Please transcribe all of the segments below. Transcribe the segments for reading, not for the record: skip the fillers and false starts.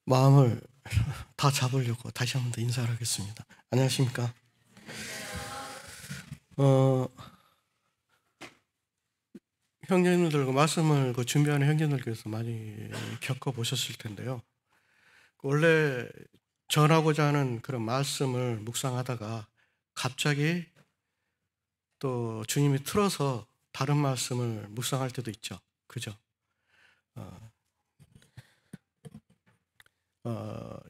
마음을 다 잡으려고 다시 한 번 더 인사를 하겠습니다. 안녕하십니까? 형제님들과 말씀을 준비하는 형제님들께서 많이 겪어보셨을 텐데요. 원래 전하고자 하는 그런 말씀을 묵상하다가 갑자기 또 주님이 틀어서 다른 말씀을 묵상할 때도 있죠. 그죠?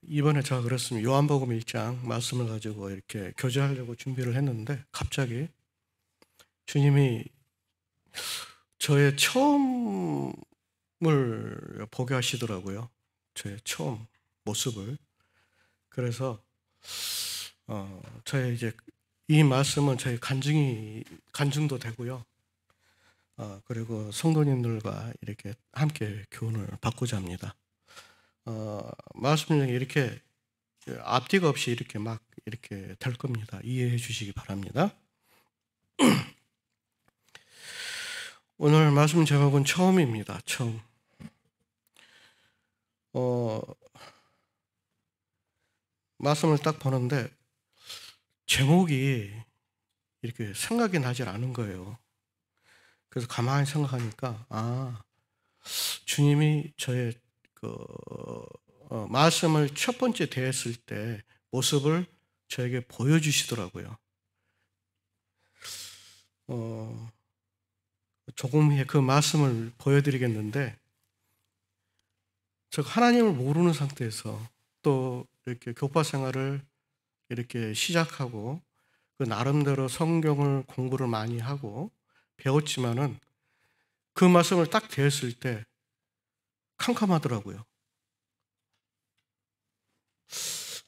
이번에 제가 그렇습니다. 요한복음 1장 말씀을 가지고 이렇게 교제하려고 준비를 했는데 갑자기 주님이 저의 처음을 보게 하시더라고요. 저의 처음 모습을. 그래서 저의 이제 이 말씀은 저의 간증도 되고요. 그리고 성도님들과 이렇게 함께 교훈을 받고자 합니다. 말씀 중에 이렇게 앞뒤가 없이 이렇게 막 이렇게 될 겁니다. 이해해 주시기 바랍니다. 오늘 말씀 제목은 처음입니다. 처음. 말씀을 딱 보는데 제목이 이렇게 생각이 나질 않은 거예요. 그래서 가만히 생각하니까 주님이 저의 말씀을 첫 번째 대했을 때 모습을 저에게 보여주시더라고요. 조금 후에 그 말씀을 보여드리겠는데, 제가 하나님을 모르는 상태에서 또 이렇게 교파 생활을 이렇게 시작하고 그 나름대로 성경을 공부를 많이 하고 배웠지만은 그 말씀을 딱 대했을 때 캄캄하더라고요.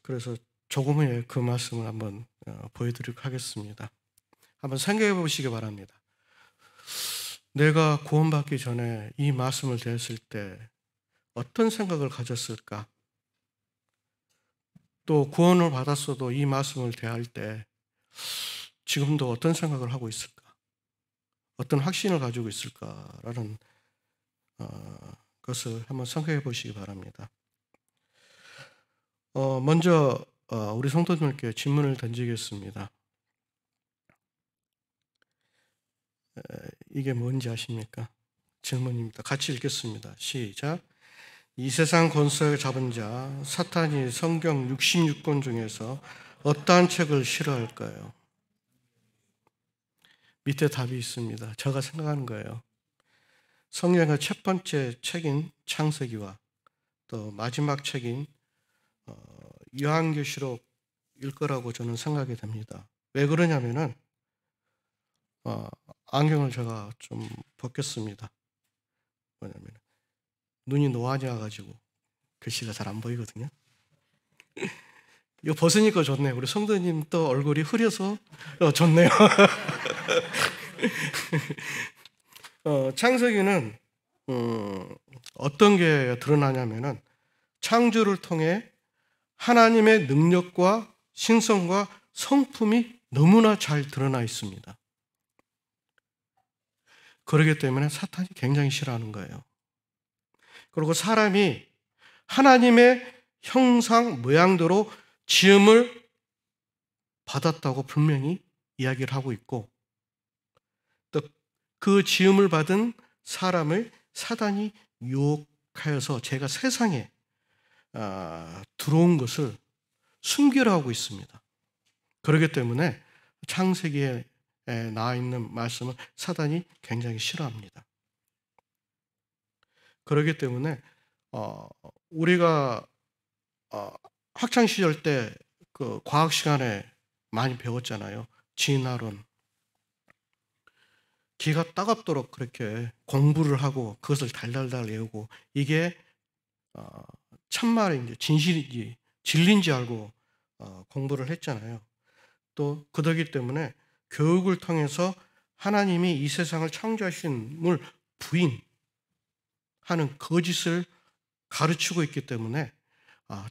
그래서 조금 후에 그 말씀을 한번 보여드리도록 하겠습니다. 한번 생각해 보시기 바랍니다. 내가 구원받기 전에 이 말씀을 대했을 때 어떤 생각을 가졌을까? 또 구원을 받았어도 이 말씀을 대할 때 지금도 어떤 생각을 하고 있을까? 어떤 확신을 가지고 있을까라는 것을 한번 생각해 보시기 바랍니다. 먼저 우리 성도님께 질문을 던지겠습니다. 이게 뭔지 아십니까? 질문입니다. 같이 읽겠습니다. 시작. 이 세상 권세를 잡은 자 사탄이 성경 66권 중에서 어떠한 책을 싫어할까요? 밑에 답이 있습니다. 제가 생각하는 거예요. 성경의 첫 번째 책인 창세기와 또 마지막 책인 요한계시록일 거라고 저는 생각이 됩니다. 왜 그러냐면은 안경을 제가 좀 벗겼습니다. 뭐냐면 눈이 노안이어가지고 글씨가 잘 안 보이거든요. 이거 벗으니까 좋네요. 우리 성도님 또 얼굴이 흐려서 좋네요. 창세기는 어떤 게 드러나냐면은 창조를 통해 하나님의 능력과 신성과 성품이 너무나 잘 드러나 있습니다. 그렇기 때문에 사탄이 굉장히 싫어하는 거예요. 그리고 사람이 하나님의 형상 모양대로 지음을 받았다고 분명히 이야기를 하고 있고, 또 그 지음을 받은 사람을 사단이 유혹하여서 제가 세상에 들어온 것을 숨기려 하고 있습니다. 그렇기 때문에 창세기에 나와 있는 말씀을 사단이 굉장히 싫어합니다. 그렇기 때문에 우리가 학창 시절 때 그 과학 시간에 많이 배웠잖아요. 진화론. 기가 따갑도록 그렇게 공부를 하고 그것을 달달달 외우고 이게 참말인지 진실인지 진리인지 알고 공부를 했잖아요. 또 그러기 때문에 교육을 통해서 하나님이 이 세상을 창조하신을 부인하는 거짓을 가르치고 있기 때문에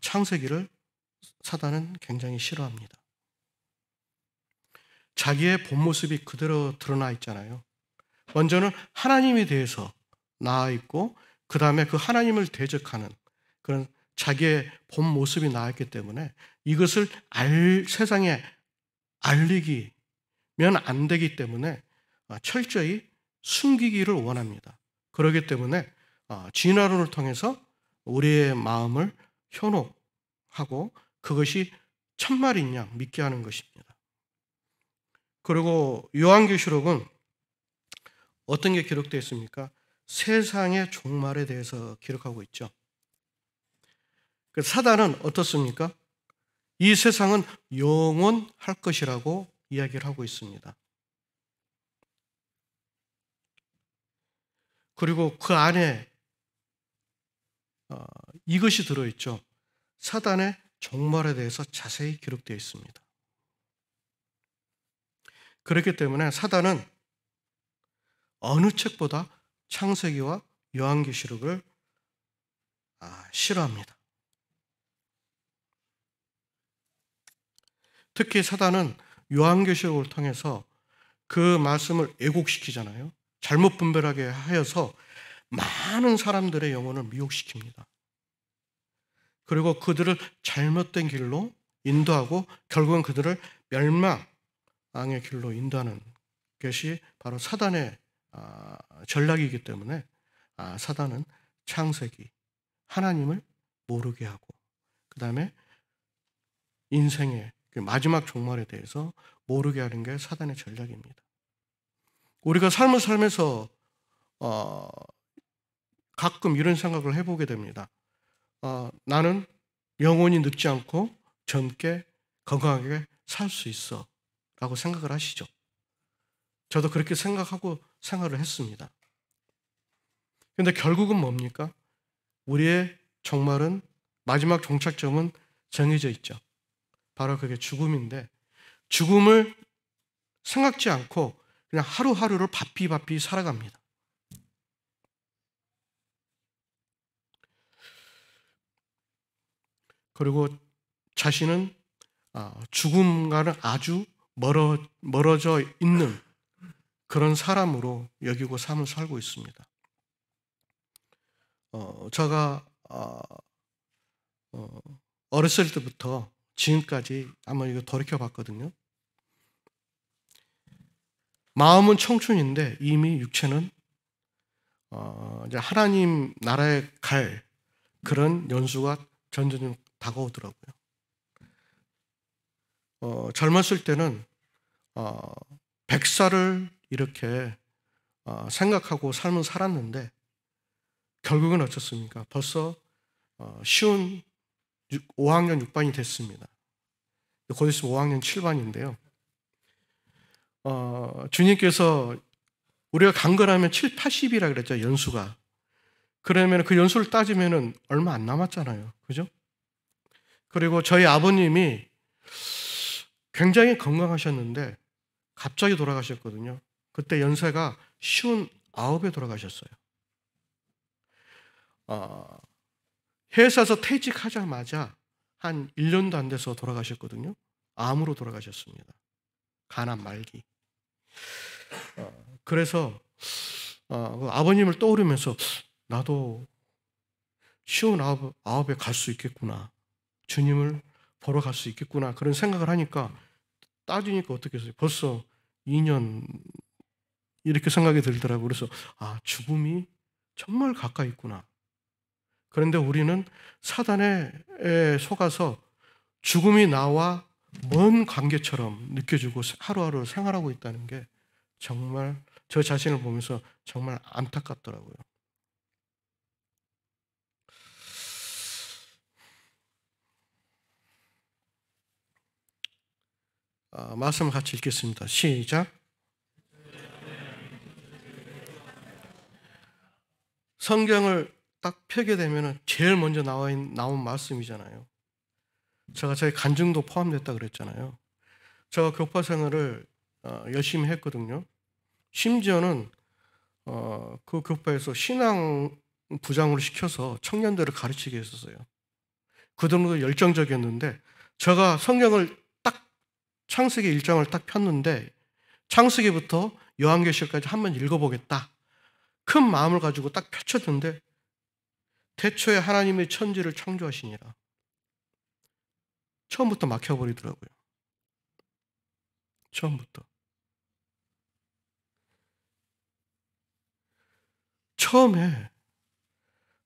창세기를 사단은 굉장히 싫어합니다. 자기의 본 모습이 그대로 드러나 있잖아요. 먼저는 하나님에 대해서 나와 있고 그 다음에 그 하나님을 대적하는 그런 자기의 본 모습이 나왔기 때문에 이것을 세상에 알리기면 안 되기 때문에 철저히 숨기기를 원합니다. 그렇기 때문에 진화론을 통해서 우리의 마음을 현혹하고 그것이 참말인 양 믿게 하는 것입니다. 그리고 요한계시록은 어떤 게 기록되어 있습니까? 세상의 종말에 대해서 기록하고 있죠. 사단은 어떻습니까? 이 세상은 영원할 것이라고 이야기를 하고 있습니다. 그리고 그 안에 이것이 들어있죠. 사단의 종말에 대해서 자세히 기록되어 있습니다. 그렇기 때문에 사단은 어느 책보다 창세기와 요한계시록을 싫어합니다. 특히 사단은 요한계시록을 통해서 그 말씀을 왜곡시키잖아요. 잘못 분별하게 하여서 많은 사람들의 영혼을 미혹시킵니다. 그리고 그들을 잘못된 길로 인도하고 결국은 그들을 멸망의 길로 인도하는 것이 바로 사단의 전략이기 때문에 사단은 창세기, 하나님을 모르게 하고 그 다음에 인생의 마지막 종말에 대해서 모르게 하는 게 사단의 전략입니다. 우리가 삶을 살면서 가끔 이런 생각을 해보게 됩니다. 나는 영원히 늙지 않고 젊게 건강하게 살 수 있어 라고 생각을 하시죠. 저도 그렇게 생각하고 생활을 했습니다. 그런데 결국은 뭡니까? 우리의 종말은, 마지막 종착점은 정해져 있죠. 바로 그게 죽음인데, 죽음을 생각지 않고 그냥 하루하루를 바삐바삐 살아갑니다. 그리고 자신은 죽음과는 아주 멀어져 있는 그런 사람으로 여기고 삶을 살고 있습니다. 제가 어렸을 때부터 지금까지 한번 이거 돌이켜봤거든요. 마음은 청춘인데 이미 육체는 이제 하나님 나라에 갈 그런 연수가 점점 다가오더라고요. 젊었을 때는 100살을 이렇게 생각하고 삶을 살았는데 결국은 어떻습니까? 벌써 쉬운 5학년 6반이 됐습니다. 곧 있으면 5학년 7반인데요. 주님께서 우리가 강건하면 7, 80이라 그랬죠, 연수가. 그러면 그 연수를 따지면 얼마 안 남았잖아요. 그죠? 그리고 저희 아버님이 굉장히 건강하셨는데 갑자기 돌아가셨거든요. 그때 연세가 59에 돌아가셨어요. 회사에서 퇴직하자마자 한 1년도 안 돼서 돌아가셨거든요. 암으로 돌아가셨습니다. 간암 말기. 그래서 아버님을 떠오르면서 나도 59에 갈 수 있겠구나. 주님을 보러 갈 수 있겠구나. 그런 생각을 하니까 따지니까 어떻게 했어요? 벌써 2년 이렇게 생각이 들더라고요. 그래서 죽음이 정말 가까이 있구나. 그런데 우리는 사단에 속아서 죽음이 나와 먼 관계처럼 느껴지고 하루하루 생활하고 있다는 게 정말 저 자신을 보면서 정말 안타깝더라고요. 말씀을 같이 읽겠습니다. 시작. 성경을 딱 펴게 되면 제일 먼저 나온 말씀이잖아요. 제가 저희 간증도 포함됐다 그랬잖아요. 제가 교파 생활을 열심히 했거든요. 심지어는 그 교파에서 신앙 부장으로 시켜서 청년들을 가르치게 했었어요. 그 정도로 열정적이었는데 제가 성경을 딱 창세기 1장을 딱 폈는데 창세기부터 요한계시록까지 한번 읽어보겠다. 큰 마음을 가지고 딱 펼쳤는데 태초에 하나님의 천지를 창조하시니라. 처음부터 막혀버리더라고요. 처음부터. 처음에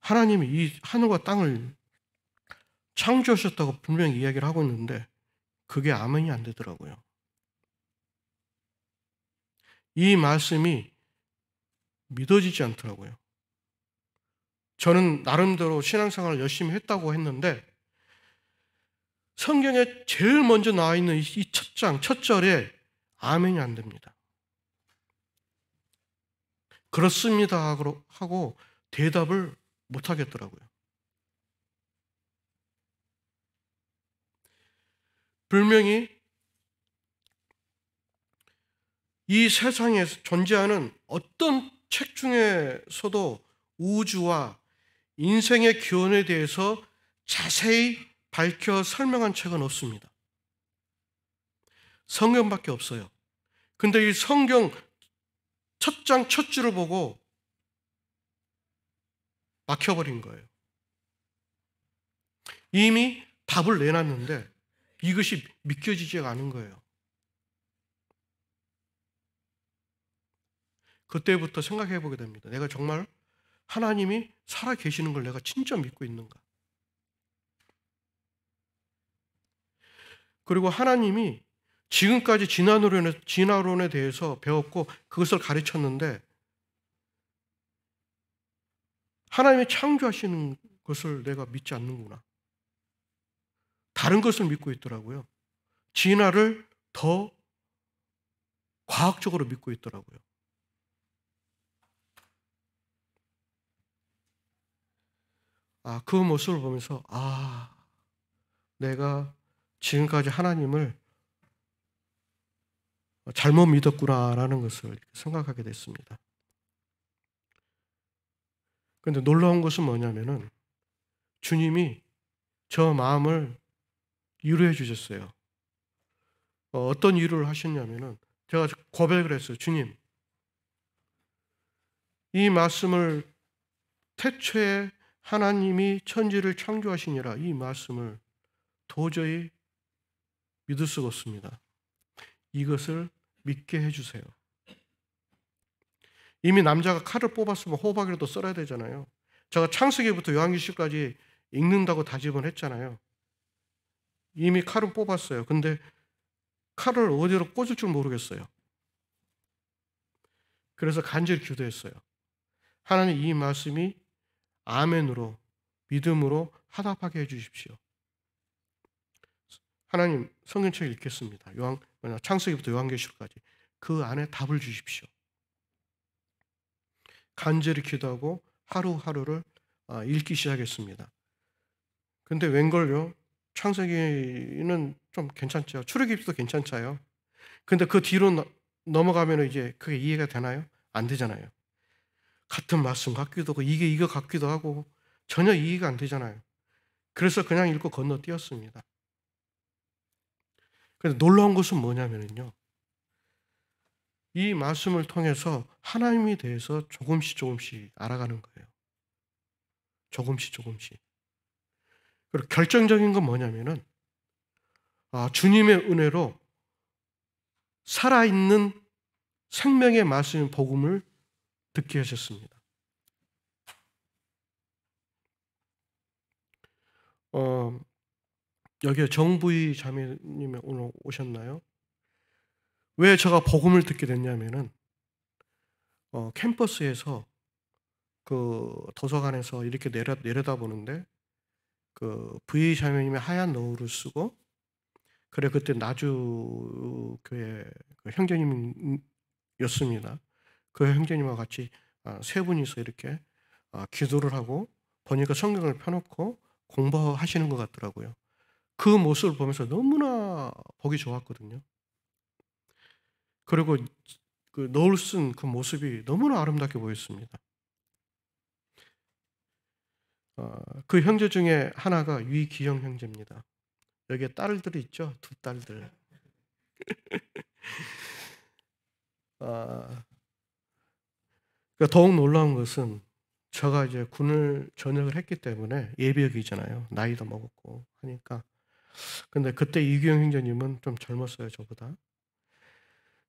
하나님이 이 하늘과 땅을 창조하셨다고 분명히 이야기를 하고 있는데 그게 아멘이 안 되더라고요. 이 말씀이 믿어지지 않더라고요. 저는 나름대로 신앙생활을 열심히 했다고 했는데 성경에 제일 먼저 나와 있는 이 첫 장, 첫 절에 아멘이 안 됩니다. 그렇습니다 하고 대답을 못 하겠더라고요. 분명히 이 세상에 존재하는 어떤 책 중에서도 우주와 인생의 기원에 대해서 자세히 밝혀 설명한 책은 없습니다. 성경밖에 없어요. 근데 이 성경 첫 장 첫 줄을 보고 막혀버린 거예요. 이미 답을 내놨는데 이것이 믿겨지지가 않은 거예요. 그때부터 생각해 보게 됩니다. 내가 정말 하나님이 살아 계시는 걸 내가 진짜 믿고 있는가? 그리고 하나님이 지금까지 진화론에 대해서 배웠고 그것을 가르쳤는데 하나님이 창조하시는 것을 내가 믿지 않는구나. 다른 것을 믿고 있더라고요. 진화를 더 과학적으로 믿고 있더라고요. 그 모습을 보면서 내가 지금까지 하나님을 잘못 믿었구나라는 것을 생각하게 됐습니다. 그런데 놀라운 것은 뭐냐면은 주님이 저 마음을 위로해 주셨어요. 어떤 위로를 하셨냐면은 제가 고백을 했어요. 주님, 이 말씀을 태초에 하나님이 천지를 창조하시니라 이 말씀을 도저히 믿을 수가 없습니다. 이것을 믿게 해주세요. 이미 남자가 칼을 뽑았으면 호박이라도 썰어야 되잖아요. 제가 창세기부터 요한계시까지 읽는다고 다짐을 했잖아요. 이미 칼은 뽑았어요. 근데 칼을 어디로 꽂을 줄 모르겠어요. 그래서 간절히 기도했어요. 하나님 이 말씀이 아멘으로 믿음으로 화답하게 해주십시오. 하나님 성경책 읽겠습니다. 창세기부터 요한계시까지 그 안에 답을 주십시오. 간절히 기도하고 하루하루를 읽기 시작했습니다. 근데 웬걸요? 창세기는 좀 괜찮죠. 출애굽기도 괜찮잖아요. 근데 그 뒤로 넘어가면 이제 그게 이해가 되나요? 안 되잖아요. 같은 말씀 같기도 하고 이게 이거 같기도 하고 전혀 이해가 안 되잖아요. 그래서 그냥 읽고 건너뛰었습니다. 그래서 놀라운 것은 뭐냐면요. 이 말씀을 통해서 하나님에 대해서 조금씩 알아가는 거예요. 조금씩. 그리고 결정적인 건 뭐냐면은 주님의 은혜로 살아있는 생명의 말씀인 복음을 듣게 하셨습니다. 여기에 정부희 자매님이 오늘 오셨나요? 왜 제가 복음을 듣게 됐냐면은 캠퍼스에서 그 도서관에서 이렇게 내려다보는데 그 부희 자매님이 하얀 너울을 쓰고 그때 나주 교회 그 형제님이었습니다. 그 형제님과 같이 세 분이서 이렇게 기도를 하고 보니까 성경을 펴놓고 공부하시는 것 같더라고요. 그 모습을 보면서 너무나 보기 좋았거든요. 그리고 그 너울 쓴 그 모습이 너무나 아름답게 보였습니다. 그 형제 중에 하나가 위기영 형제입니다. 여기에 딸들이 있죠? 두 딸들. 더욱 놀라운 것은 제가 이제 군을 전역을 했기 때문에 예비역이잖아요. 나이도 먹었고 하니까. 근데 그때 이규영 형제님은 좀 젊었어요, 저보다.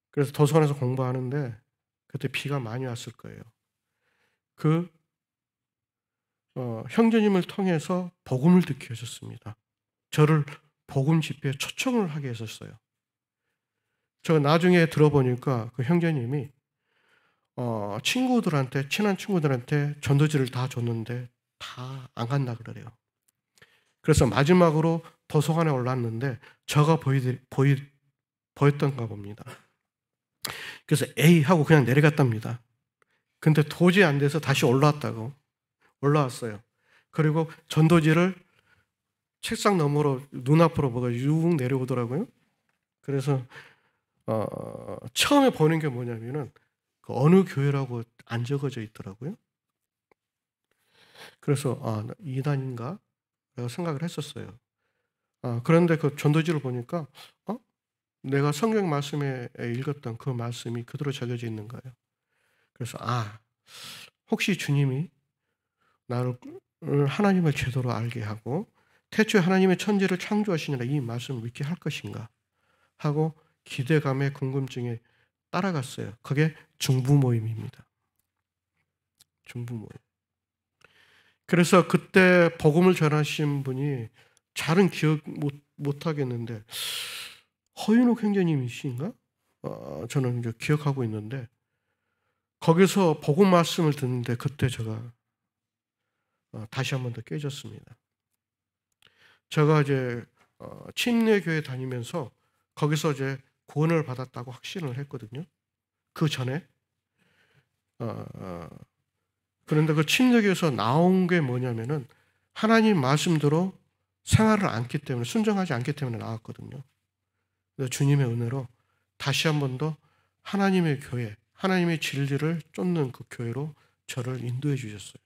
그래서 도서관에서 공부하는데 그때 비가 많이 왔을 거예요. 그 형제님을 통해서 복음을 듣게 하셨습니다. 저를 복음 집회에 초청을 하게 했었어요. 저 나중에 들어보니까 그 형제님이 친구들한테, 친한 친구들한테 전도지를 다 줬는데 다 안 간다 그러래요. 그래서 마지막으로 도서관에 올랐는데 저가 보였던가 봅니다. 그래서 에이 하고 그냥 내려갔답니다. 근데 도저히 안 돼서 다시 올라왔어요. 그리고 전도지를 책상 너머로 눈앞으로 뭐가 육 내려오더라고요. 그래서 처음에 보는 게 뭐냐면은 그 어느 교회라고 안 적어져 있더라고요. 그래서 이단인가? 라고 생각을 했었어요. 그런데 그 전도지를 보니까 내가 성경 말씀에 읽었던 그 말씀이 그대로 적혀져 있는 거예요. 그래서 혹시 주님이 나를 하나님을 제대로 알게 하고 태초에 하나님의 천지를 창조하시니라 이 말씀을 믿게 할 것인가 하고 기대감에 궁금증에 따라갔어요. 그게 중부 모임입니다. 중부 모임. 그래서 그때 복음을 전하신 분이 잘은 기억 못 하겠는데 허윤옥 형제님이신가? 저는 이제 기억하고 있는데 거기서 복음 말씀을 듣는데 그때 제가 다시 한 번 더 깨졌습니다. 제가 이제 침례교회 다니면서 거기서 이제 구원을 받았다고 확신을 했거든요. 그 전에 그런데 그 침례교회에서 나온 게 뭐냐면은 하나님 말씀대로 생활을 않기 때문에 순종하지 않기 때문에 나왔거든요. 그래서 주님의 은혜로 다시 한 번 더 하나님의 교회, 하나님의 진리를 쫓는 그 교회로 저를 인도해 주셨어요.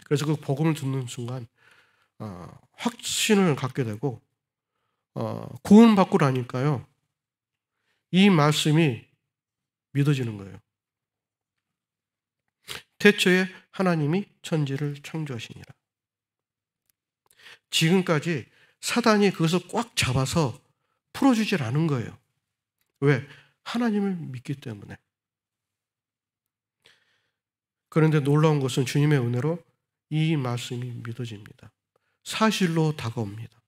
그래서 그 복음을 듣는 순간 확신을 갖게 되고 구원받고 나니까요. 이 말씀이 믿어지는 거예요. 태초에 하나님이 천지를 창조하시니라. 지금까지 사단이 그것을 꽉 잡아서 풀어주질 않은 거예요. 왜? 하나님을 믿기 때문에. 그런데 놀라운 것은 주님의 은혜로 이 말씀이 믿어집니다. 사실로 다가옵니다.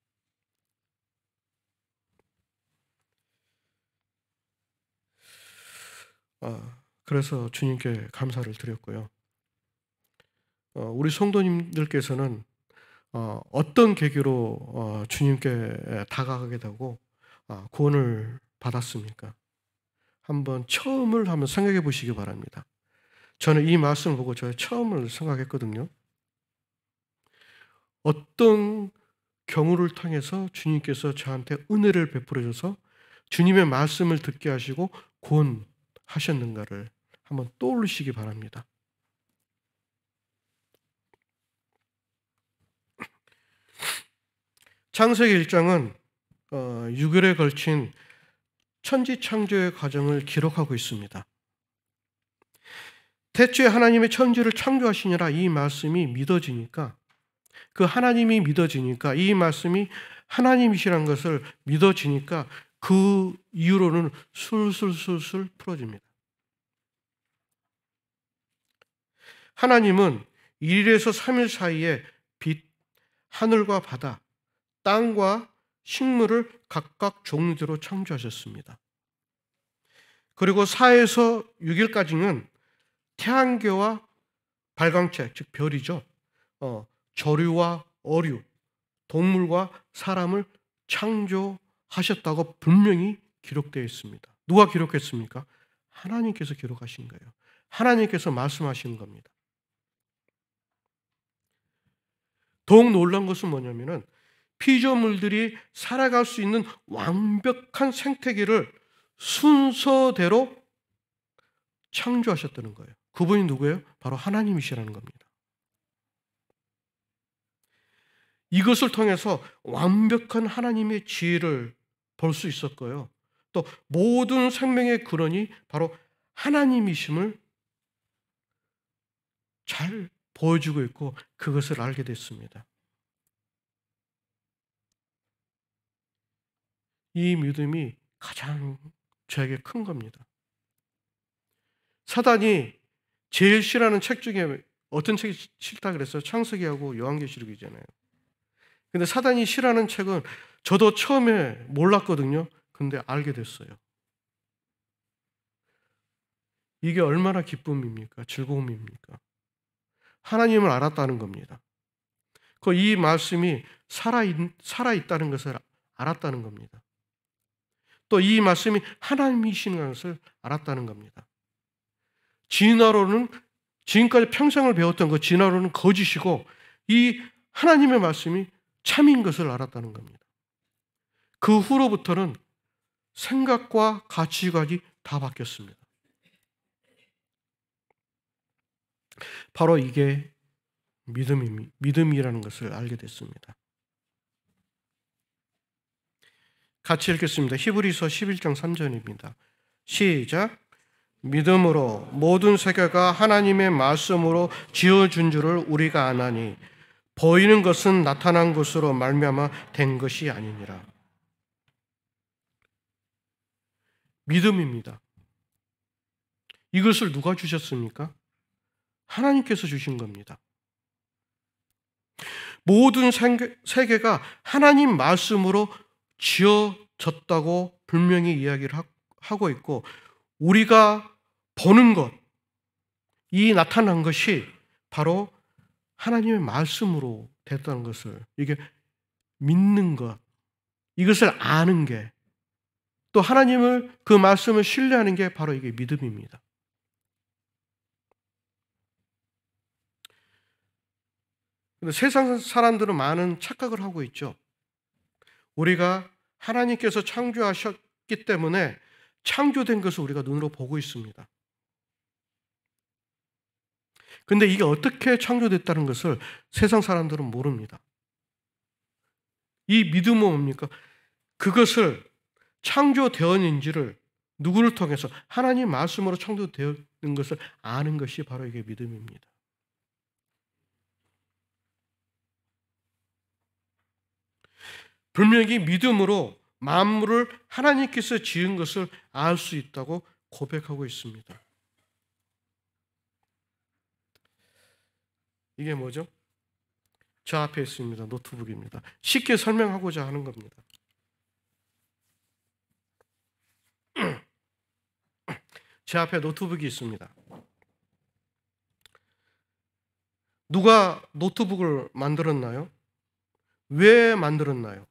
그래서 주님께 감사를 드렸고요. 우리 성도님들께서는 어떤 계기로 주님께 다가가게 되고 구원을 받았습니까? 한번 처음을 한번 생각해 보시기 바랍니다. 저는 이 말씀을 보고 저의 처음을 생각했거든요. 어떤 경우를 통해서 주님께서 저한테 은혜를 베풀어 줘서 주님의 말씀을 듣게 하시고 구원하셨는가를 한번 떠올리시기 바랍니다. 창세기 1장은 6일에 걸친 천지 창조의 과정을 기록하고 있습니다. 태초에 하나님의 천지를 창조하시니라 이 말씀이 믿어지니까 그 하나님이 믿어지니까 이 말씀이 하나님이시라는 것을 믿어지니까 그 이후로는 술술술술 풀어집니다. 하나님은 1일에서 3일 사이에 빛, 하늘과 바다, 땅과 식물을 각각 종류대로 창조하셨습니다. 그리고 4에서 6일까지는 태양계와 발광체, 즉 별이죠. 조류와 어류, 동물과 사람을 창조하셨다고 분명히 기록되어 있습니다. 누가 기록했습니까? 하나님께서 기록하신 거예요. 하나님께서 말씀하시는 겁니다. 더욱 놀라운 것은 뭐냐면은 피조물들이 살아갈 수 있는 완벽한 생태계를 순서대로 창조하셨다는 거예요. 그분이 누구예요? 바로 하나님이시라는 겁니다. 이것을 통해서 완벽한 하나님의 지혜를 볼 수 있었고요. 또 모든 생명의 근원이 바로 하나님이심을 잘 보여주고 있고 그것을 알게 됐습니다. 이 믿음이 가장 저에게 큰 겁니다. 사단이 제일 싫어하는 책 중에 어떤 책이 싫다 그랬어요? 창세기하고 요한계시록이잖아요. 근데 사단이 싫어하는 책은 저도 처음에 몰랐거든요. 근데 알게 됐어요. 이게 얼마나 기쁨입니까? 즐거움입니까? 하나님을 알았다는 겁니다. 이 말씀이 살아있다는 것을 알았다는 겁니다. 또 이 말씀이 하나님이시는 것을 알았다는 겁니다. 진화론은 지금까지 평생을 배웠던 그 진화론은 거짓이고 이 하나님의 말씀이 참인 것을 알았다는 겁니다. 그 후로부터는 생각과 가치관이 다 바뀌었습니다. 바로 이게 믿음이라는 것을 알게 됐습니다. 같이 읽겠습니다. 히브리서 11장 3절입니다. 시작. 믿음으로 모든 세계가 하나님의 말씀으로 지어준 줄을 우리가 아나니 보이는 것은 나타난 것으로 말미암아 된 것이 아니니라. 믿음입니다. 이것을 누가 주셨습니까? 하나님께서 주신 겁니다. 모든 세계가 하나님 말씀으로 지어졌다고 분명히 이야기를 하고 있고 우리가 보는 것, 이 나타난 것이 바로 하나님의 말씀으로 됐다는 것을 이게 믿는 것, 이것을 아는 게 또 하나님을 그 말씀을 신뢰하는 게 바로 이게 믿음입니다. 근데 세상 사람들은 많은 착각을 하고 있죠. 우리가 하나님께서 창조하셨기 때문에 창조된 것을 우리가 눈으로 보고 있습니다. 근데 이게 어떻게 창조됐다는 것을 세상 사람들은 모릅니다. 이 믿음은 뭡니까? 그것을 창조되었는지를 누구를 통해서 하나님 말씀으로 창조되었는 것을 아는 것이 바로 이게 믿음입니다. 분명히 믿음으로 만물을 하나님께서 지은 것을 알 수 있다고 고백하고 있습니다. 이게 뭐죠? 저 앞에 있습니다. 노트북입니다. 쉽게 설명하고자 하는 겁니다. 제 앞에 노트북이 있습니다. 누가 노트북을 만들었나요? 왜 만들었나요?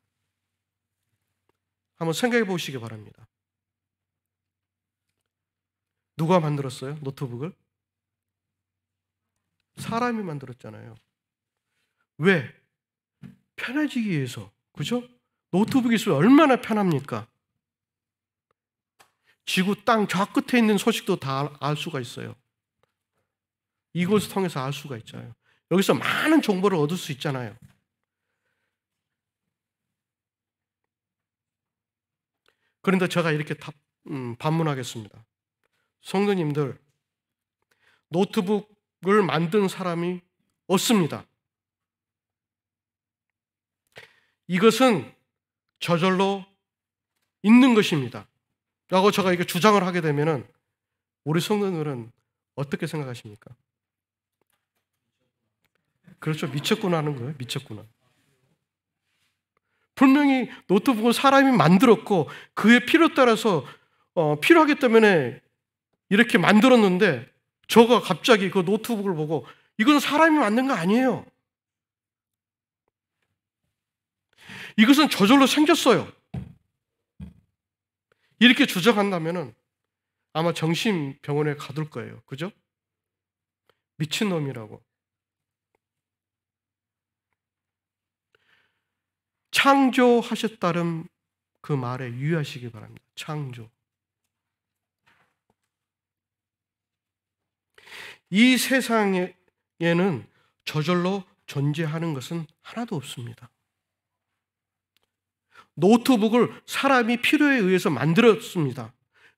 한번 생각해 보시기 바랍니다. 누가 만들었어요? 노트북을? 사람이 만들었잖아요. 왜? 편해지기 위해서. 그죠? 노트북이 있으면 얼마나 편합니까? 지구 땅 저 끝에 있는 소식도 다 알 수가 있어요. 이것을 통해서 알 수가 있잖아요. 여기서 많은 정보를 얻을 수 있잖아요. 그런데 제가 이렇게 반문하겠습니다. 성도님들, 노트북을 만든 사람이 없습니다. 이것은 저절로 있는 것입니다. 라고 제가 이렇게 주장을 하게 되면은 우리 성도들은 어떻게 생각하십니까? 그렇죠. 미쳤구나 하는 거예요. 미쳤구나. 분명히 노트북은 사람이 만들었고 그의 필요에 따라서 필요하기 때문에 이렇게 만들었는데 저가 갑자기 그 노트북을 보고 이건 사람이 만든 거 아니에요. 이것은 저절로 생겼어요. 이렇게 주장한다면은 아마 정신병원에 가둘 거예요. 그죠? 미친놈이라고. 창조하셨다는 그 말에 유의하시기 바랍니다. 창조. 이 세상에는 저절로 존재하는 것은 하나도 없습니다. 노트북을 사람이 필요에 의해서 만들었습니다.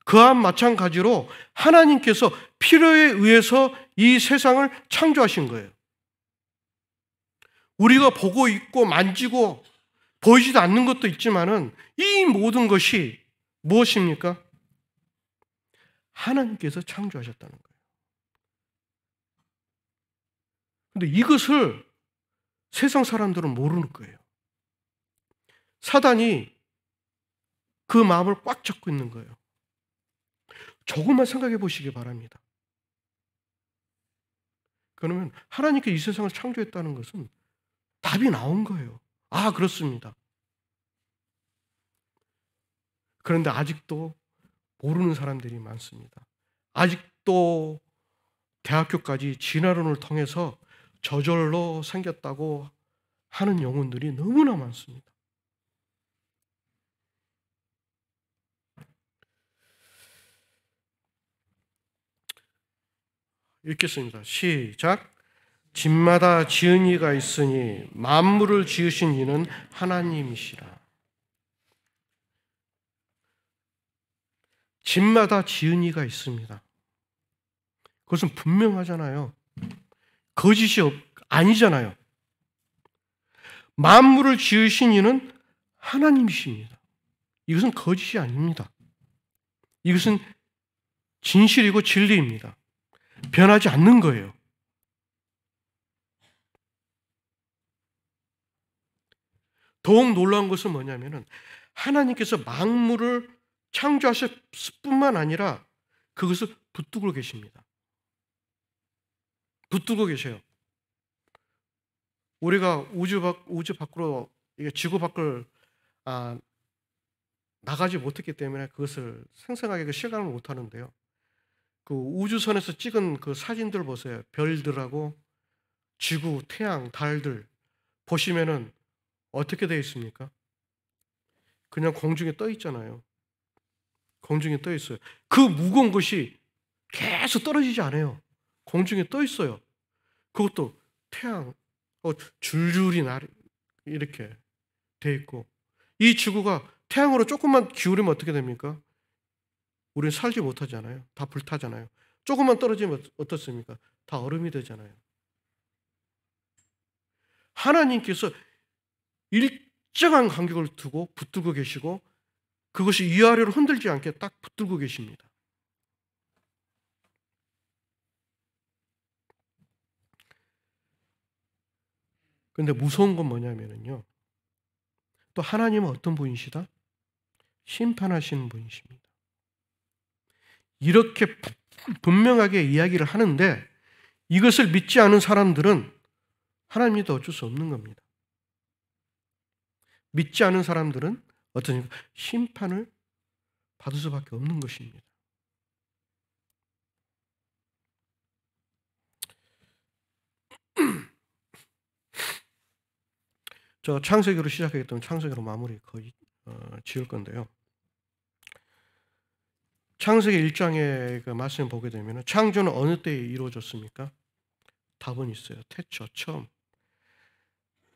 그와 마찬가지로 하나님께서 필요에 의해서 이 세상을 창조하신 거예요. 우리가 보고 있고 만지고 보이지도 않는 것도 있지만은 이 모든 것이 무엇입니까? 하나님께서 창조하셨다는 거예요. 근데 이것을 세상 사람들은 모르는 거예요. 사단이 그 마음을 꽉 잡고 있는 거예요. 조금만 생각해 보시기 바랍니다. 그러면 하나님께 이 세상을 창조했다는 것은 답이 나온 거예요. 아, 그렇습니다. 그런데 아직도 모르는 사람들이 많습니다. 아직도 대학교까지 진화론을 통해서 저절로 생겼다고 하는 영혼들이 너무나 많습니다. 읽겠습니다. 시작. 집마다 지은 이가 있으니 만물을 지으신 이는 하나님이시라. 집마다 지은 이가 있습니다. 그것은 분명하잖아요. 거짓이 아니잖아요. 만물을 지으신 이는 하나님이십니다. 이것은 거짓이 아닙니다. 이것은 진실이고 진리입니다. 변하지 않는 거예요. 더욱 놀라운 것은 뭐냐면은 하나님께서 만물을 창조하실 뿐만 아니라 그것을 붙들고 계십니다. 붙들고 계셔요. 우리가 우주 밖으로, 지구 밖을 나가지 못했기 때문에 그것을 생생하게 실감을 못 하는데요. 그 우주선에서 찍은 그 사진들 보세요. 별들하고 지구, 태양, 달들 보시면은 어떻게 되어 있습니까? 그냥 공중에 떠 있잖아요. 공중에 떠 있어요. 그 무거운 것이 계속 떨어지지 않아요. 공중에 떠 있어요. 그것도 태양, 줄줄이 이렇게 돼 있고, 이 지구가 태양으로 조금만 기울이면 어떻게 됩니까? 우리는 살지 못하잖아요. 다 불타잖아요. 조금만 떨어지면 어떻습니까? 다 얼음이 되잖아요. 하나님께서 일정한 간격을 두고 붙들고 계시고 그것이 위아래로 흔들지 않게 딱 붙들고 계십니다. 그런데 무서운 건 뭐냐면요. 또 하나님은 어떤 분이시다? 심판하시는 분이십니다. 이렇게 분명하게 이야기를 하는데 이것을 믿지 않은 사람들은 하나님이 어쩔 수 없는 겁니다. 믿지 않은 사람들은 어떤 심판을 받을 수밖에 없는 것입니다. 저 창세기로 시작하기 때문에 창세기로 마무리 거의 지을 건데요. 창세기 1장의 그 말씀을 보게 되면 창조는 어느 때에 이루어졌습니까? 답은 있어요. 태초, 처음.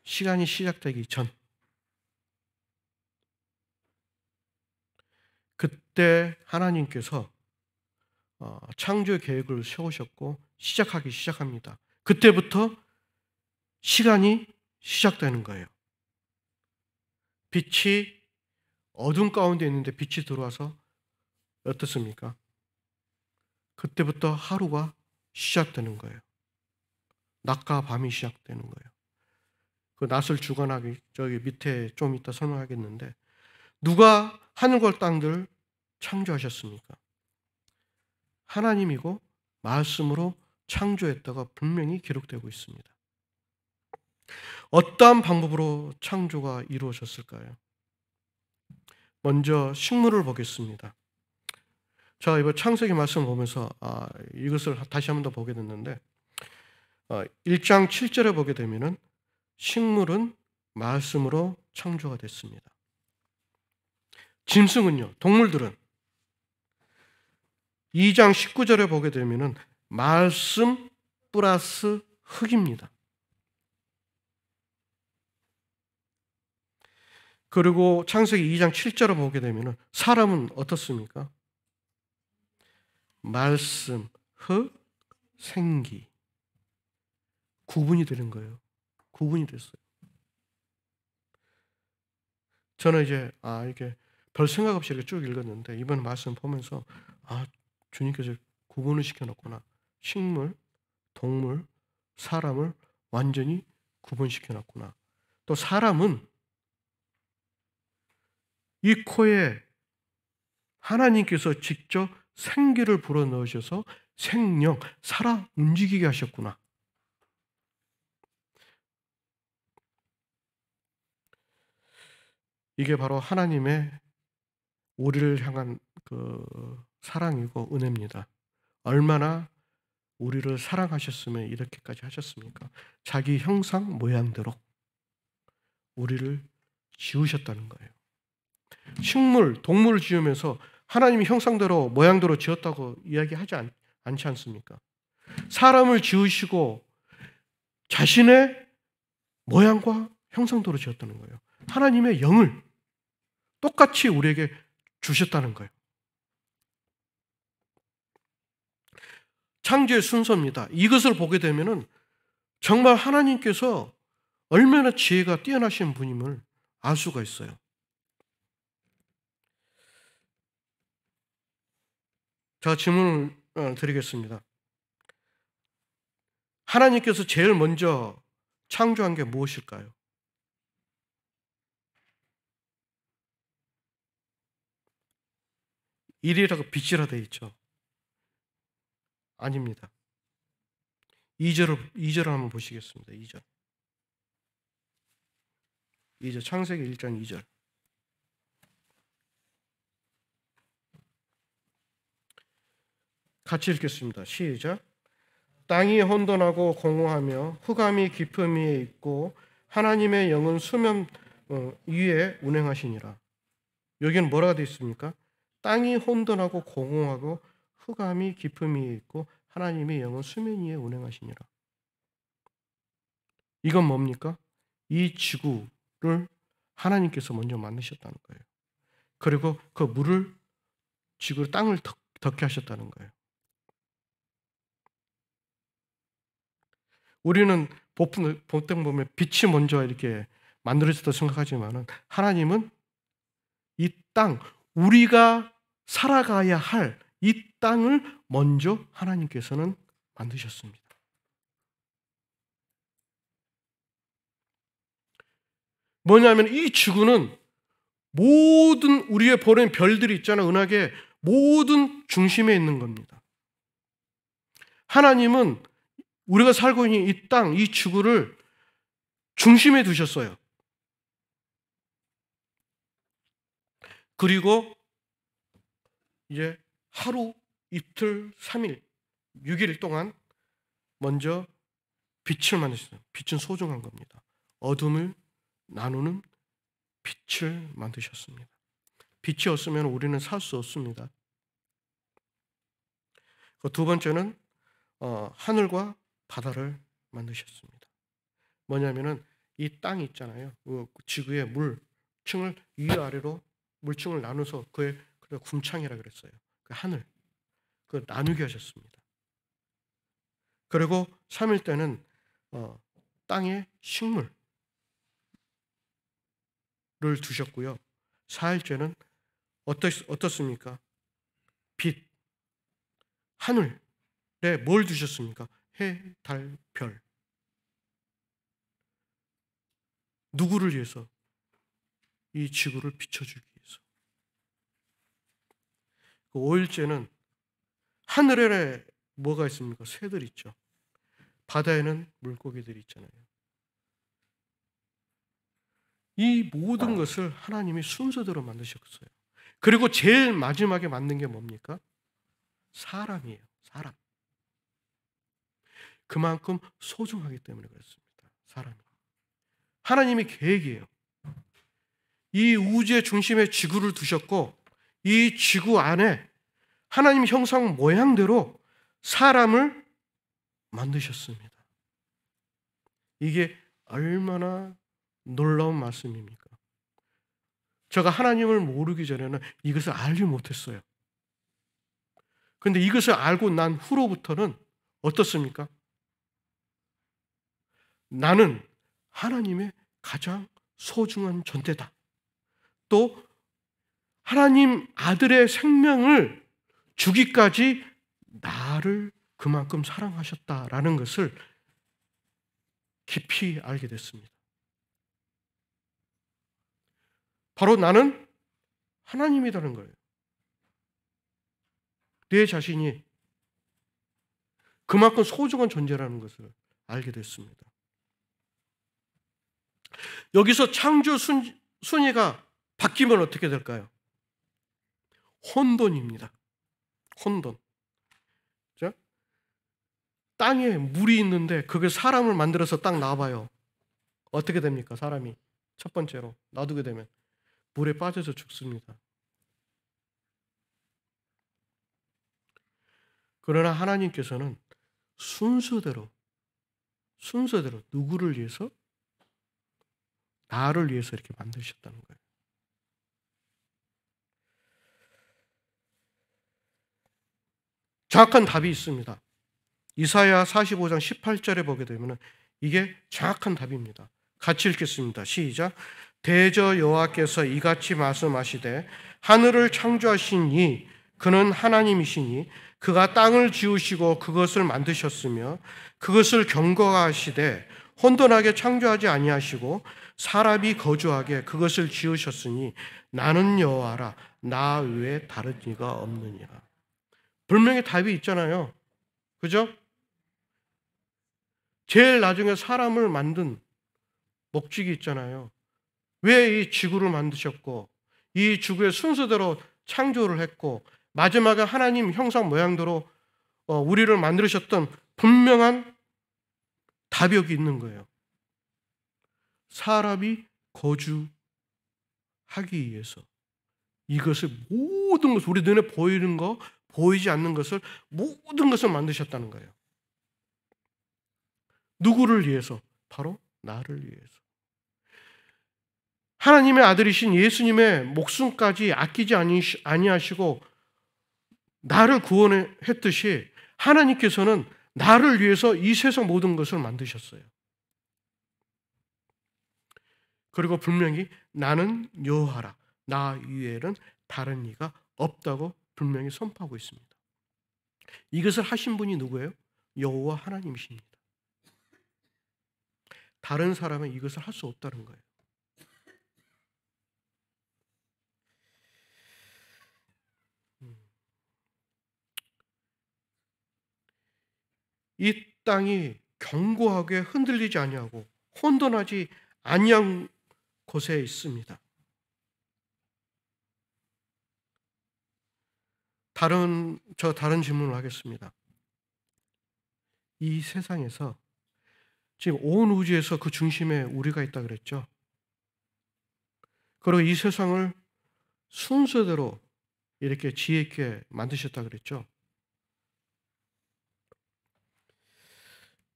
시간이 시작되기 전. 그때 하나님께서 창조의 계획을 세우셨고 시작하기 시작합니다. 그때부터 시간이 시작되는 거예요. 빛이 어둠 가운데 있는데 빛이 들어와서 어떻습니까? 그때부터 하루가 시작되는 거예요. 낮과 밤이 시작되는 거예요. 그 낮을 주관하기 저기 밑에 좀 이따 설명하겠는데 누가 하늘과 땅들 창조하셨습니까? 하나님이고 말씀으로 창조했다가 분명히 기록되고 있습니다. 어떠한 방법으로 창조가 이루어졌을까요? 먼저 식물을 보겠습니다. 자, 이번 창세기 말씀을 보면서 이것을 다시 한 번 더 보게 됐는데 1장 7절에 보게 되면은 식물은 말씀으로 창조가 됐습니다. 짐승은요, 동물들은 2장 19절에 보게 되면은 말씀 플러스 흙입니다. 그리고 창세기 2장 7절을 보게 되면은 사람은 어떻습니까? 말씀, 흙, 생기. 구분이 되는 거예요. 구분이 됐어요. 저는 이제 이렇게 별 생각 없이 이렇게 쭉 읽었는데 이번 말씀 보면서 주님께서 구분을 시켜놨구나. 식물, 동물, 사람을 완전히 구분시켜놨구나. 또 사람은 이 코에 하나님께서 직접 생기를 불어넣으셔서 생명, 살아 움직이게 하셨구나. 이게 바로 하나님의 우리를 향한 그 사랑이고 은혜입니다. 얼마나 우리를 사랑하셨으면 이렇게까지 하셨습니까? 자기 형상 모양대로 우리를 지으셨다는 거예요. 식물, 동물을 지으면서 하나님이 형상대로 모양대로 지었다고 이야기하지 않지 않습니까? 사람을 지으시고 자신의 모양과 형상대로 지었다는 거예요. 하나님의 영을 똑같이 우리에게 주셨다는 거예요. 창조의 순서입니다. 이것을 보게 되면은 정말 하나님께서 얼마나 지혜가 뛰어나신 분임을 알 수가 있어요. 자, 질문을 드리겠습니다. 하나님께서 제일 먼저 창조한 게 무엇일까요? 일이라고 빛이라 되어 있죠. 아닙니다. 2절을 한번 보시겠습니다. 2절. 창세기 1장 2절. 같이 읽겠습니다. 시작. 땅이 혼돈하고 공허하며 흑암이 깊음 위에 있고 하나님의 영은 수면 위에 운행하시니라. 여기는 뭐라고 되어 있습니까? 땅이 혼돈하고 공허하고 흑암이 깊음 위에 있고 하나님의 영은 수면 위에 운행하시니라. 이건 뭡니까? 이 지구를 하나님께서 먼저 만드셨다는 거예요. 그리고 그 물을 지구를 땅을 덮게 하셨다는 거예요. 우리는 보통 보면 빛이 먼저 이렇게 만들어졌다고 생각하지만은 하나님은 이 땅, 우리가 살아가야 할 이 땅을 먼저 하나님께서는 만드셨습니다. 뭐냐면 이 지구는 모든 우리의 보낸 별들이 있잖아요. 은하계 모든 중심에 있는 겁니다. 하나님은 우리가 살고 있는 이 땅, 이 지구를 중심에 두셨어요. 그리고 이제 하루, 이틀, 3일, 6일 동안 먼저 빛을 만드셨어요. 빛은 소중한 겁니다. 어둠을 나누는 빛을 만드셨습니다. 빛이 없으면 우리는 살 수 없습니다. 두 번째는 하늘과 바다를 만드셨습니다. 뭐냐면은 이 땅이 있잖아요. 지구의 물층을 위아래로 물층을 나눠서 그의 궁창이라 그랬어요. 그 하늘, 그 나누게 하셨습니다. 그리고 3일 때는 땅에 식물을 두셨고요. 4일째는 어떻습니까? 빛, 하늘에 뭘 두셨습니까? 해, 달, 별. 누구를 위해서? 이 지구를 비춰주기 위해서. 5일째는 하늘에 뭐가 있습니까? 새들 있죠. 바다에는 물고기들이 있잖아요. 이 모든 것을 하나님이 순서대로 만드셨어요. 그리고 제일 마지막에 만든 게 뭡니까? 사람이에요. 사람. 그만큼 소중하기 때문에 그렇습니다. 사람이. 하나님의 계획이에요. 이 우주의 중심에 지구를 두셨고 이 지구 안에 하나님 형상 모양대로 사람을 만드셨습니다. 이게 얼마나 놀라운 말씀입니까? 제가 하나님을 모르기 전에는 이것을 알지 못했어요. 그런데 이것을 알고 난 후로부터는 어떻습니까? 나는 하나님의 가장 소중한 존재다. 또 하나님 아들의 생명을 주기까지 나를 그만큼 사랑하셨다라는 것을 깊이 알게 됐습니다. 바로 나는 하나님이라는 거예요. 내 자신이 그만큼 소중한 존재라는 것을 알게 됐습니다. 여기서 창조 순위가 바뀌면 어떻게 될까요? 혼돈입니다. 혼돈. 자, 땅에 물이 있는데 그게 사람을 만들어서 딱 놔봐요. 어떻게 됩니까? 사람이 첫 번째로 놔두게 되면 물에 빠져서 죽습니다. 그러나 하나님께서는 순서대로 누구를 위해서? 나를 위해서 이렇게 만드셨다는 거예요. 정확한 답이 있습니다. 이사야 45장 18절에 보게 되면 이게 정확한 답입니다. 같이 읽겠습니다. 시작. 대저 여호와께서 이같이 말씀하시되 하늘을 창조하시니 그는 하나님이시니 그가 땅을 지으시고 그것을 만드셨으며 그것을 경거하시되 혼돈하게 창조하지 아니하시고 사람이 거주하게 그것을 지으셨으니 나는 여호와라 나 외에 다른 이가 없느니라. 분명히 답이 있잖아요. 그죠? 제일 나중에 사람을 만든 목적이 있잖아요. 왜 이 지구를 만드셨고 이 지구의 순서대로 창조를 했고 마지막에 하나님 형상 모양대로 우리를 만드셨던 분명한 답이 여기 있는 거예요. 사람이 거주하기 위해서 이것을 모든 것을 우리 눈에 보이는 거 보이지 않는 것을 모든 것을 만드셨다는 거예요. 누구를 위해서? 바로 나를 위해서. 하나님의 아들이신 예수님의 목숨까지 아끼지 아니하시고 나를 구원했듯이 하나님께서는 나를 위해서 이 세상 모든 것을 만드셨어요. 그리고 분명히 나는 여호와라 나 위에는 다른 이가 없다고 분명히 선포하고 있습니다. 이것을 하신 분이 누구예요? 여호와 하나님이십니다. 다른 사람은 이것을 할 수 없다는 거예요. 이 땅이 견고하게 흔들리지 아니하고 혼돈하지 아니한 곳에 있습니다. 다른 질문을 하겠습니다. 이 세상에서 지금 온 우주에서 그 중심에 우리가 있다 그랬죠. 그리고 이 세상을 순서대로 이렇게 지혜 있게 만드셨다 그랬죠.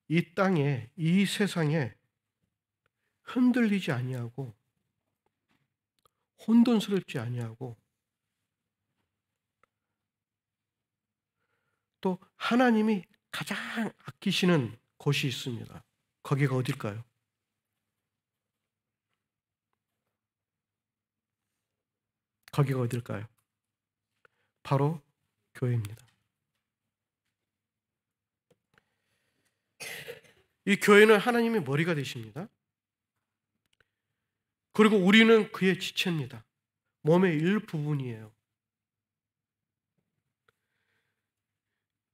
이 땅에 이 세상에 흔들리지 아니하고 혼돈스럽지 아니하고 또 하나님이 가장 아끼시는 곳이 있습니다. 거기가 어딜까요? 거기가 어딜까요? 바로 교회입니다. 이 교회는 하나님의 머리가 되십니다. 그리고 우리는 그의 지체입니다. 몸의 일부분이에요.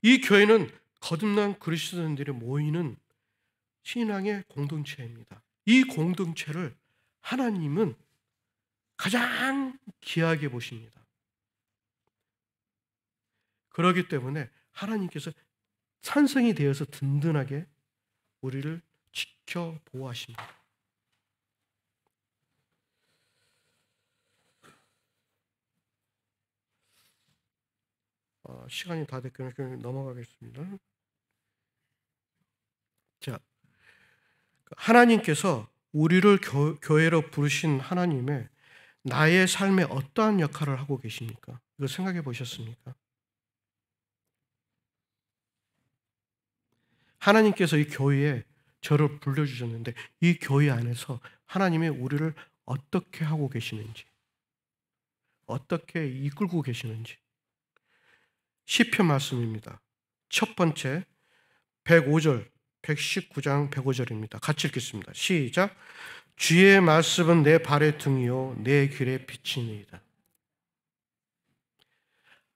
이 교회는 거듭난 그리스도인들이 모이는 신앙의 공동체입니다. 이 공동체를 하나님은 가장 귀하게 보십니다. 그렇기 때문에 하나님께서 산성이 되어서 든든하게 우리를 지켜 보호하십니다. 시간이 다 됐기 때문에 넘어가겠습니다. 자, 하나님께서 우리를 교회로 부르신 하나님의 나의 삶에 어떠한 역할을 하고 계십니까? 이거 생각해 보셨습니까? 하나님께서 이 교회에 저를 불러주셨는데 이 교회 안에서 하나님이 우리를 어떻게 하고 계시는지, 어떻게 이끌고 계시는지. 시편 말씀입니다. 첫 번째 105절, 119장 105절입니다. 같이 읽겠습니다. 시작. 주의 말씀은 내 발의 등이요 내 길의 빛이니이다.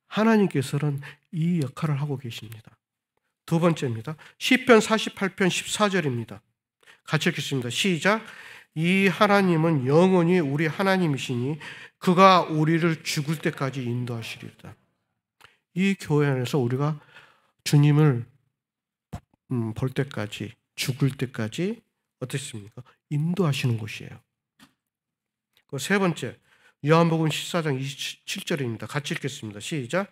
하나님께서는 이 역할을 하고 계십니다. 두 번째입니다. 시편 48편 14절입니다. 같이 읽겠습니다. 시작. 이 하나님은 영원히 우리 하나님이시니 그가 우리를 죽을 때까지 인도하시리다. 이 교회 안에서 우리가 주님을 볼 때까지, 죽을 때까지 어떻습니까? 인도하시는 곳이에요. 세 번째, 요한복음 14장 27절입니다. 같이 읽겠습니다. 시작.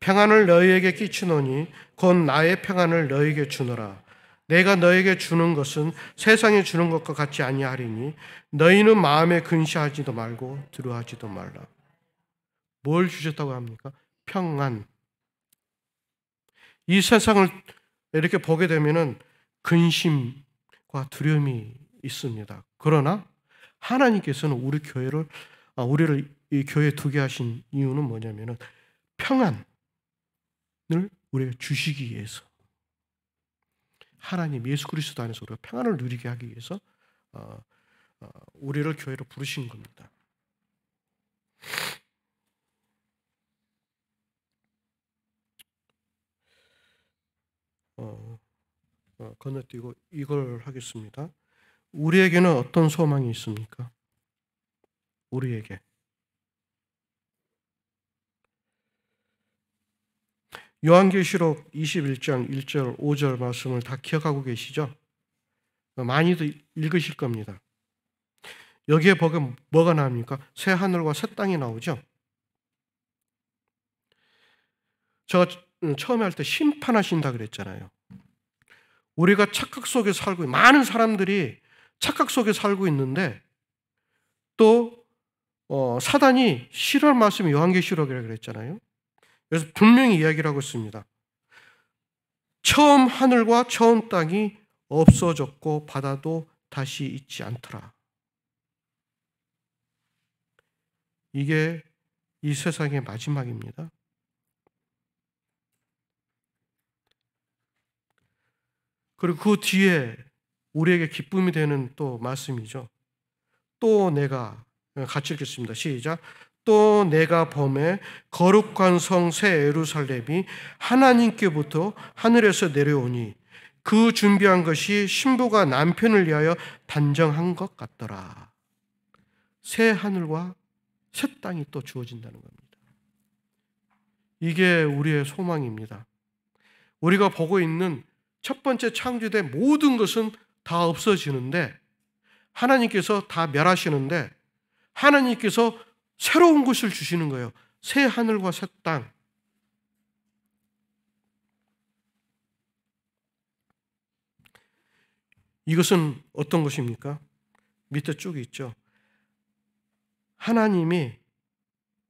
평안을 너희에게 끼치노니 곧 나의 평안을 너희에게 주노라. 내가 너희에게 주는 것은 세상에 주는 것과 같지 아니하리니 너희는 마음에 근시하지도 말고 두려워하지도 말라. 뭘 주셨다고 합니까? 평안. 이 세상을 이렇게 보게 되면은 근심과 두려움이 있습니다. 그러나 하나님께서는 우리를 이 교회에 두게 하신 이유는 뭐냐면은 평안을 우리가 주시기 위해서, 하나님 예수 그리스도 안에서 우리가 평안을 누리게 하기 위해서 우리를 교회로 부르신 겁니다. 건너뛰고 이걸 하겠습니다. 우리에게는 어떤 소망이 있습니까? 우리에게. 요한계시록 21장 1절 5절 말씀을 다 기억하고 계시죠? 많이도 읽으실 겁니다. 여기에 보면 뭐가 나옵니까? 새 하늘과 새 땅이 나오죠? 제가 처음에 할 때 심판하신다 그랬잖아요. 우리가 착각 속에 살고, 많은 사람들이 착각 속에 살고 있는데 또 사단이 싫어할 말씀이 요한계시록이라고 그랬잖아요. 그래서 분명히 이야기를 하고 있습니다. 처음 하늘과 처음 땅이 없어졌고 바다도 다시 있지 않더라. 이게 이 세상의 마지막입니다. 그리고 그 뒤에 우리에게 기쁨이 되는 또 말씀이죠. 또 내가, 같이 읽겠습니다. 시작. 또 내가 범에 거룩한 성 새 예루살렘이 하나님께부터 하늘에서 내려오니 그 준비한 것이 신부가 남편을 위하여 단정한 것 같더라. 새 하늘과 새 땅이 또 주어진다는 겁니다. 이게 우리의 소망입니다. 우리가 보고 있는 첫 번째 창조된 모든 것은 다 없어지는데, 하나님께서 다 멸하시는데 하나님께서 새로운 것을 주시는 거예요. 새 하늘과 새 땅. 이것은 어떤 것입니까? 밑에 쭉 있죠. 하나님이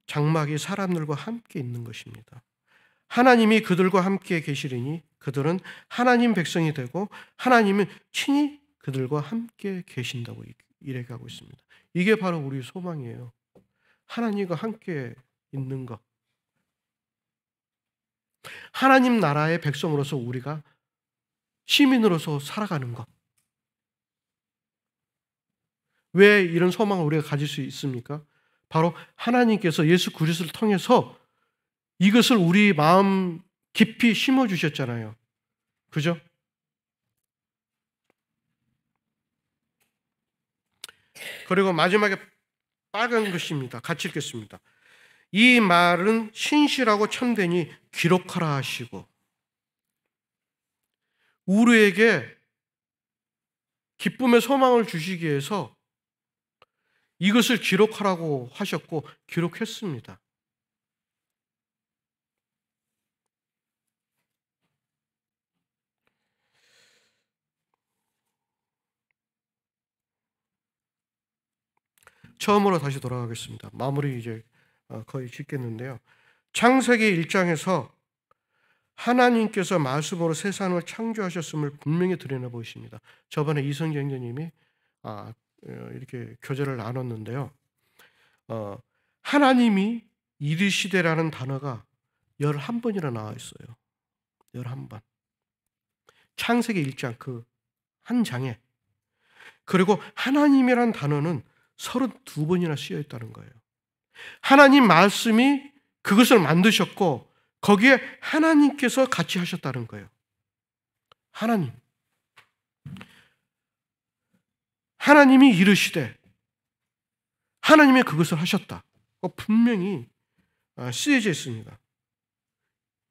장막이 사람들과 함께 있는 것입니다. 하나님이 그들과 함께 계시리니 그들은 하나님 백성이 되고 하나님은 친히 그들과 함께 계신다고 이야기하고 있습니다. 이게 바로 우리 소망이에요. 하나님과 함께 있는 것. 하나님 나라의 백성으로서 우리가 시민으로서 살아가는 것. 왜 이런 소망을 우리가 가질 수 있습니까? 바로 하나님께서 예수 그리스도를 통해서 이것을 우리 마음 깊이 심어주셨잖아요. 그죠? 그리고 마지막에 빨간 것입니다. 같이 읽겠습니다. 이 말은 신실하고 참되니 기록하라 하시고, 우리에게 기쁨의 소망을 주시기 위해서 이것을 기록하라고 하셨고 기록했습니다. 처음으로 다시 돌아가겠습니다. 마무리 이제 거의 짓겠는데요. 창세기 1장에서 하나님께서 말씀으로 세상을 창조하셨음을 분명히 드러내 보이십니다. 저번에 이성경 교님이 이렇게 교제를 나눴는데요. 하나님이 이르시되라는 단어가 11번이나 나와 있어요. 11번. 창세기 1장 그 한 장에. 그리고 하나님이란 단어는 32번이나 쓰여 있다는 거예요. 하나님 말씀이 그것을 만드셨고 거기에 하나님께서 같이 하셨다는 거예요. 하나님이 이르시되 하나님이 그것을 하셨다. 분명히 쓰여져 있습니다.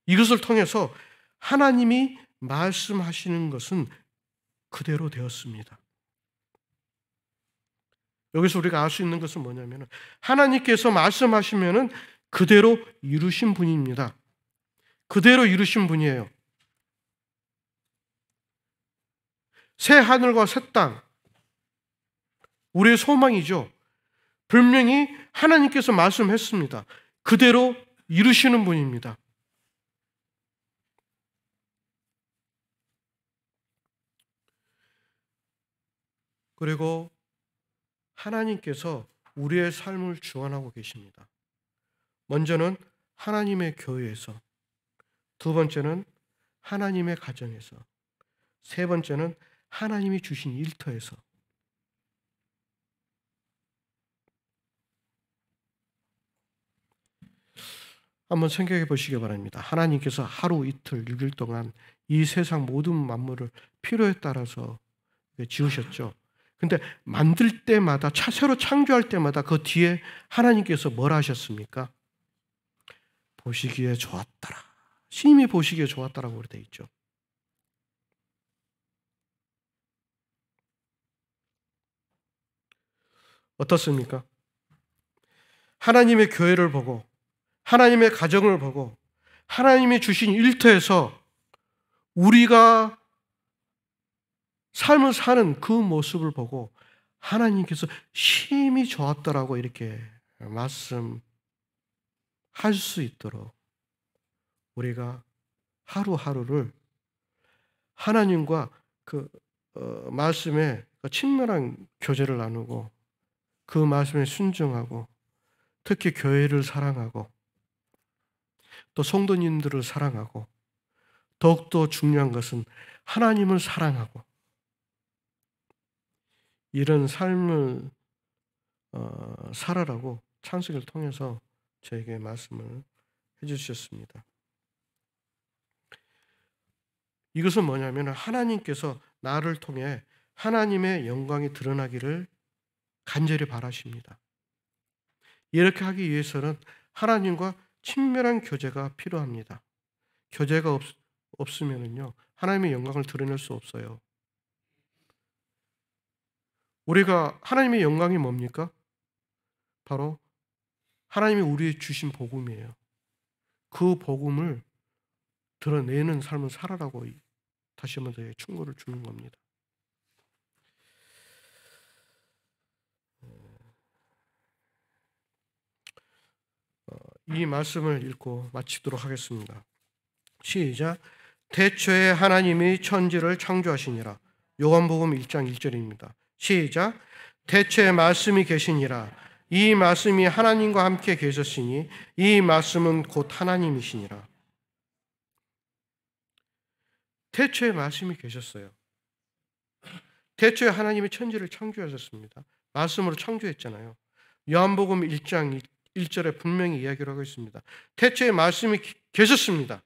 이것을 통해서 하나님이 말씀하시는 것은 그대로 되었습니다. 여기서 우리가 알 수 있는 것은 뭐냐면 하나님께서 말씀하시면 그대로 이루신 분입니다. 그대로 이루신 분이에요. 새 하늘과 새 땅, 우리의 소망이죠. 분명히 하나님께서 말씀했습니다. 그대로 이루시는 분입니다. 그리고 하나님께서 우리의 삶을 주관하고 계십니다. 먼저는 하나님의 교회에서, 두 번째는 하나님의 가정에서, 세 번째는 하나님이 주신 일터에서. 한번 생각해 보시기 바랍니다. 하나님께서 하루, 이틀, 6일 동안 이 세상 모든 만물을 필요에 따라서 지으셨죠. 근데 만들 때마다, 새로 창조할 때마다 그 뒤에 하나님께서 뭘 하셨습니까? 보시기에 좋았더라. 심히 보시기에 좋았다라고 되어 있죠. 어떻습니까? 하나님의 교회를 보고 하나님의 가정을 보고 하나님이 주신 일터에서 우리가 삶을 사는 그 모습을 보고 하나님께서 심히 좋았더라고 이렇게 말씀할 수 있도록 우리가 하루하루를 하나님과 그 말씀에 친밀한 교제를 나누고 그 말씀에 순종하고 특히 교회를 사랑하고 또 성도님들을 사랑하고 더욱더 중요한 것은 하나님을 사랑하고 이런 삶을 살아라고 창세기를 통해서 저에게 말씀을 해주셨습니다. 이것은 뭐냐면 하나님께서 나를 통해 하나님의 영광이 드러나기를 간절히 바라십니다. 이렇게 하기 위해서는 하나님과 친밀한 교제가 필요합니다. 교제가 없으면요 하나님의 영광을 드러낼 수 없어요. 우리가 하나님의 영광이 뭡니까? 바로 하나님이 우리에게 주신 복음이에요. 그 복음을 드러내는 삶을 살아라고 다시 한번 더 충고를 주는 겁니다. 이 말씀을 읽고 마치도록 하겠습니다. 시작. 태초에 하나님이 천지를 창조하시니라. 요한복음 1장 1절입니다. 시작. 태초에 말씀이 계시니라. 이 말씀이 하나님과 함께 계셨으니 이 말씀은 곧 하나님이시니라. 태초에 말씀이 계셨어요. 태초에 하나님이 천지를 창조하셨습니다. 말씀으로 창조했잖아요. 요한복음 1장 1절에 분명히 이야기를 하고 있습니다. 태초에 말씀이 계셨습니다.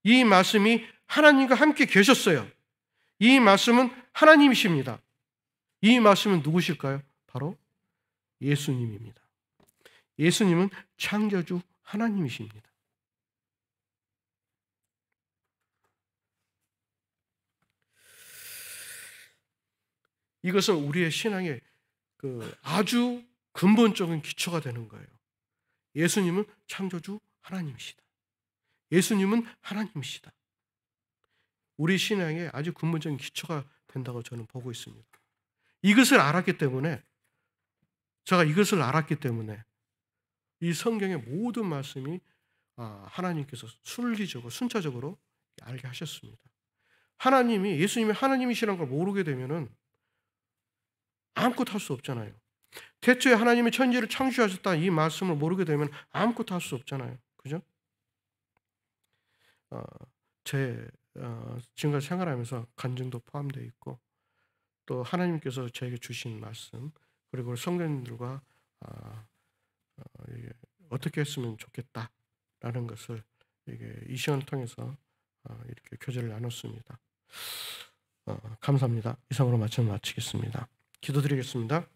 이 말씀이 하나님과 함께 계셨어요. 이 말씀은 하나님이십니다. 이 말씀은 누구실까요? 바로 예수님입니다. 예수님은 창조주 하나님이십니다. 이것은 우리의 신앙의 아주 근본적인 기초가 되는 거예요. 예수님은 창조주 하나님이시다. 예수님은 하나님이시다. 우리 신앙의 아주 근본적인 기초가 된다고 저는 보고 있습니다. 이것을 알았기 때문에 제가 이것을 알았기 때문에 이 성경의 모든 말씀이 하나님께서 순리적으로 순차적으로 알게 하셨습니다. 하나님이 예수님이 하나님이시라는 걸 모르게 되면은 아무것도 할 수 없잖아요. 태초에 하나님이 천지를 창조하셨다 이 말씀을 모르게 되면 아무것도 할 수 없잖아요. 그죠? 제 지금까지 생활하면서 간증도 포함되어 있고 또 하나님께서 저에게 주신 말씀 그리고 성도님들과 어떻게 했으면 좋겠다라는 것을 이 시간을 통해서 이렇게 교제를 나눴습니다. 감사합니다. 이상으로 말씀을 마치겠습니다. 기도드리겠습니다.